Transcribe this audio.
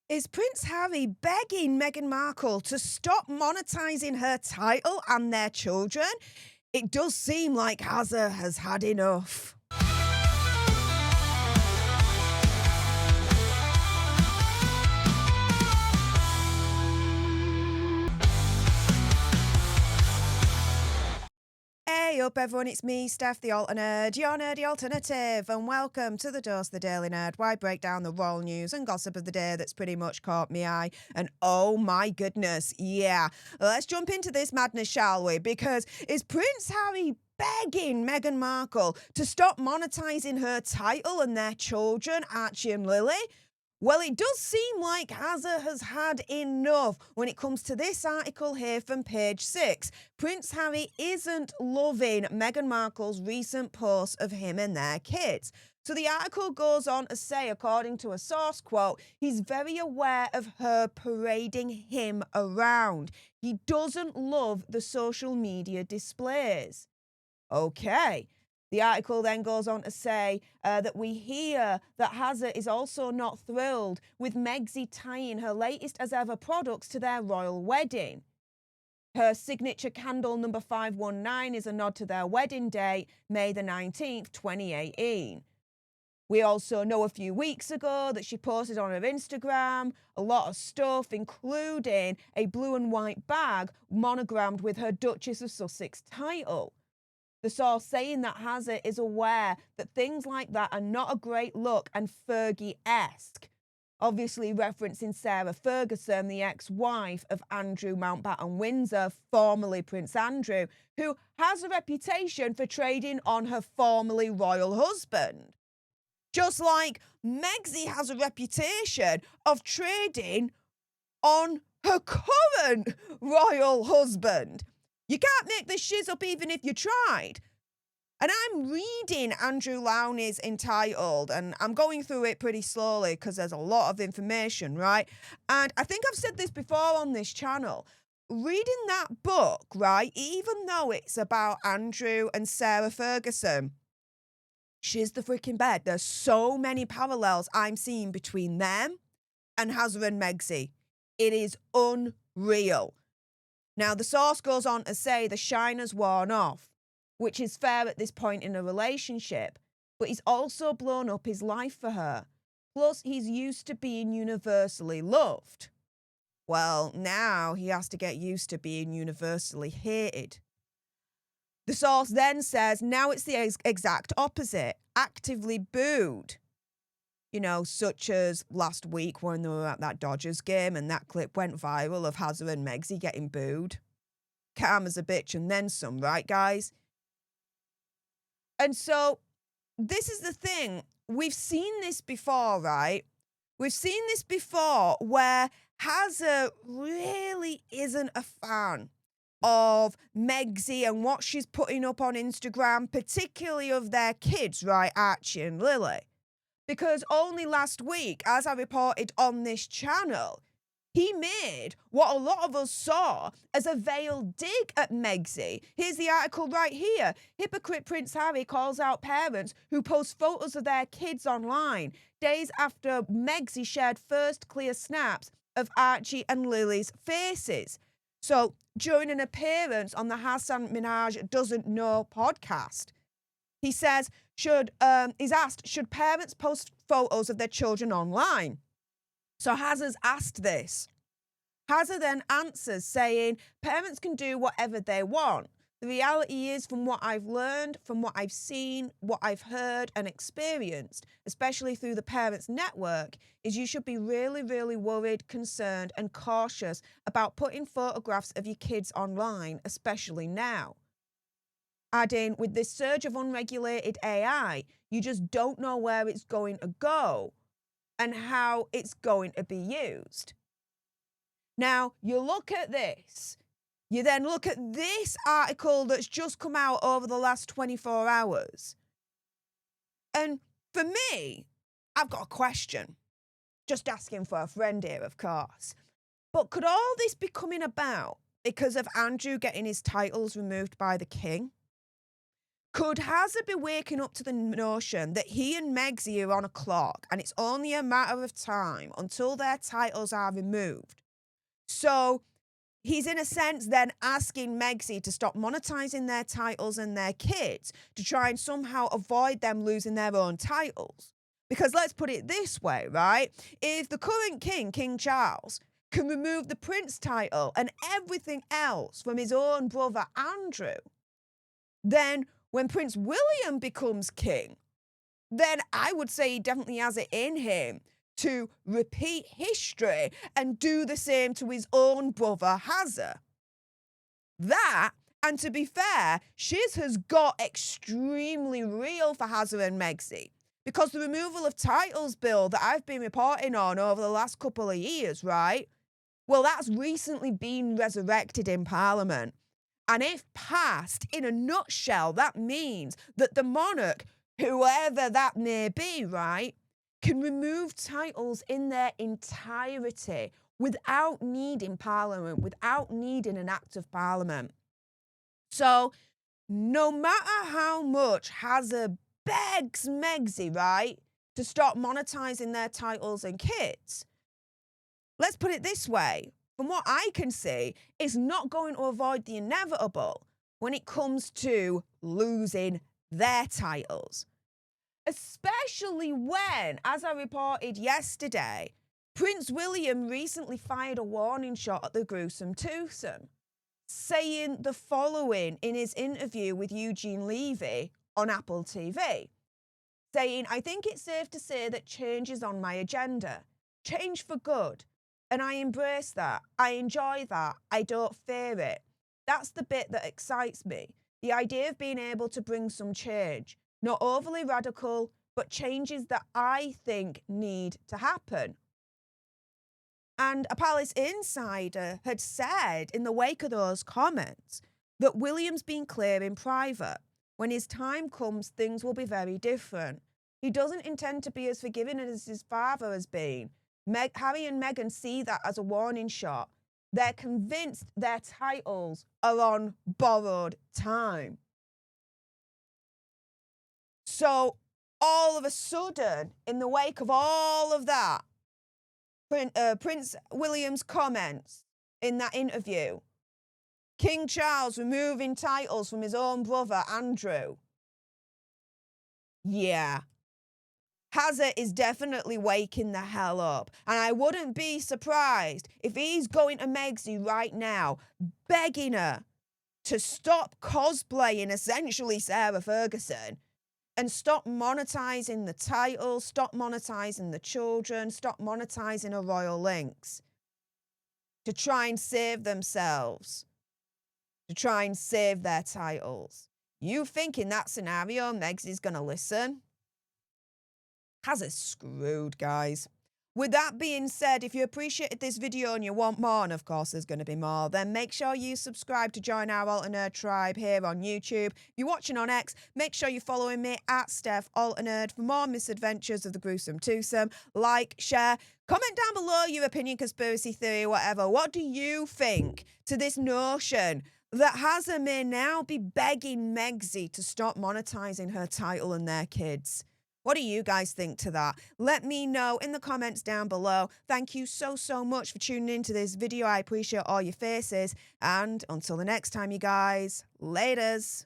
Is Prince Harry begging Meghan Markle to stop monetising her title and their children? It does seem like Hazza has had enough. Hey up everyone, it's me, Stef The Alter Nerd, your nerdy alternative, and welcome to the Dose of the Daily Nerd, where I break down the royal news and gossip of the day that's pretty much caught me eye. And oh my goodness, yeah, let's jump into this madness, shall we? Because is Prince Harry begging Meghan Markle to stop monetising her title and their children, Archie and Lily? Well, it does seem like Hazza has had enough when it comes to this article here from page 6. Prince Harry isn't loving Meghan Markle's recent posts of him and their kids. So the article goes on to say, according to a source quote, he's very aware of her parading him around. He doesn't love the social media displays. Okay. The article then goes on to say that we hear that Hazza is also not thrilled with Megxie tying her latest as ever products to their royal wedding. Her signature candle number 519 is a nod to their wedding date, May the 19th, 2018. We also know a few weeks ago that she posted on her Instagram a lot of stuff, including a blue and white bag monogrammed with her Duchess of Sussex title. The source saying that Hazza is aware that things like that are not a great look and Fergie-esque, obviously referencing Sarah Ferguson, the ex-wife of Andrew Mountbatten Windsor, formerly Prince Andrew, who has a reputation for trading on her formerly royal husband. Just like Megxie has a reputation of trading on her current royal husband. You can't make this shiz up even if you tried. And I'm reading Andrew Lowney's entitled, and I'm going through it pretty slowly because there's a lot of information, right? And I think I've said this before on this channel. Reading that book, right, even though it's about Andrew and Sarah Ferguson, shiz the freaking bed. There's so many parallels I'm seeing between them and Hazza and Megxie. It is unreal. Now, the source goes on to say the shine has worn off, which is fair at this point in a relationship, but he's also blown up his life for her. Plus, he's used to being universally loved. Well, now he has to get used to being universally hated. The source then says now it's the exact opposite, actively booed. You know, such as last week when they were at that Dodgers game and that clip went viral of Hazza and Megxie getting booed. Karma's a bitch and then some, right, guys? And so this is the thing. We've seen this before, right? We've seen this before where Hazza really isn't a fan of Megxie and what she's putting up on Instagram, particularly of their kids, right, Archie and Lily. Because only last week, as I reported on this channel, he made what a lot of us saw as a veiled dig at Megxie. Here's the article right here. Hypocrite Prince Harry calls out parents who post photos of their kids online days after Megxie shared first clear snaps of Archie and Lily's faces. So during an appearance on the Hassan Minhaj Doesn't Know podcast, he says, he's asked, should parents post photos of their children online? So Hazza's asked this. Hazza then answers saying, parents can do whatever they want. The reality is, from what I've learned, from what I've seen, what I've heard and experienced, especially through the Parents Network, is you should be really, really worried, concerned and cautious about putting photographs of your kids online, especially now. Adding, with this surge of unregulated AI, you just don't know where it's going to go and how it's going to be used. Now, you look at this. You then look at this article that's just come out over the last 24 hours. And for me, I've got a question. Just asking for a friend here, of course. But could all this be coming about because of Andrew getting his titles removed by the king? Could Hazard be waking up to the notion that he and Megxie are on a clock and it's only a matter of time until their titles are removed? So he's in a sense then asking Megxie to stop monetizing their titles and their kids to try and somehow avoid them losing their own titles. Because let's put it this way, right? If the current king, King Charles, can remove the prince title and everything else from his own brother Andrew, then when Prince William becomes king, then I would say he definitely has it in him to repeat history and do the same to his own brother Hazard. That, and to be fair, shiz has got extremely real for Hazard and Megxie. Because the removal of titles bill that I've been reporting on over the last couple of years, right? Well, that's recently been resurrected in Parliament. And if passed, in a nutshell, that means that the monarch, whoever that may be, right, can remove titles in their entirety without needing Parliament, without needing an Act of Parliament. So, no matter how much Hazard begs Megxie, right, to stop monetizing their titles and kids, let's put it this way. From what I can see, it's not going to avoid the inevitable when it comes to losing their titles. Especially when, as I reported yesterday, Prince William recently fired a warning shot at the gruesome twosome, saying the following in his interview with Eugene Levy on Apple TV, saying, "I think it's safe to say that change is on my agenda. Change for good. And I embrace that. I enjoy that. I don't fear it. That's the bit that excites me. The idea of being able to bring some change. Not overly radical, but changes that I think need to happen." And a palace insider had said in the wake of those comments that William's been clear in private. When his time comes, things will be very different. He doesn't intend to be as forgiving as his father has been. Harry and Meghan see that as a warning shot. They're convinced their titles are on borrowed time. So all of a sudden, in the wake of all of that, Prince William's comments in that interview, King Charles removing titles from his own brother Andrew. Yeah. Hazard is definitely waking the hell up. And I wouldn't be surprised if he's going to Megxie right now, begging her to stop cosplaying essentially Sarah Ferguson and stop monetizing the title, stop monetizing the children, stop monetizing her royal links to try and save themselves, to try and save their titles. You think in that scenario Megxie's going to listen? Hazard's screwed, guys. With that being said, if you appreciated this video and you want more, and of course there's going to be more, then make sure you subscribe to join our Alter Nerd tribe here on YouTube. If you're watching on X, make sure you're following me at Stef Alter Nerd for more misadventures of the gruesome twosome. Like, share, comment down below your opinion, conspiracy theory, whatever. What do you think to this notion that Hazard may now be begging Megxie to stop monetizing her title and their kids? What do you guys think to that? Let me know in the comments down below. Thank you so much for tuning into this video. I appreciate all your faces. And until the next time, you guys, laters.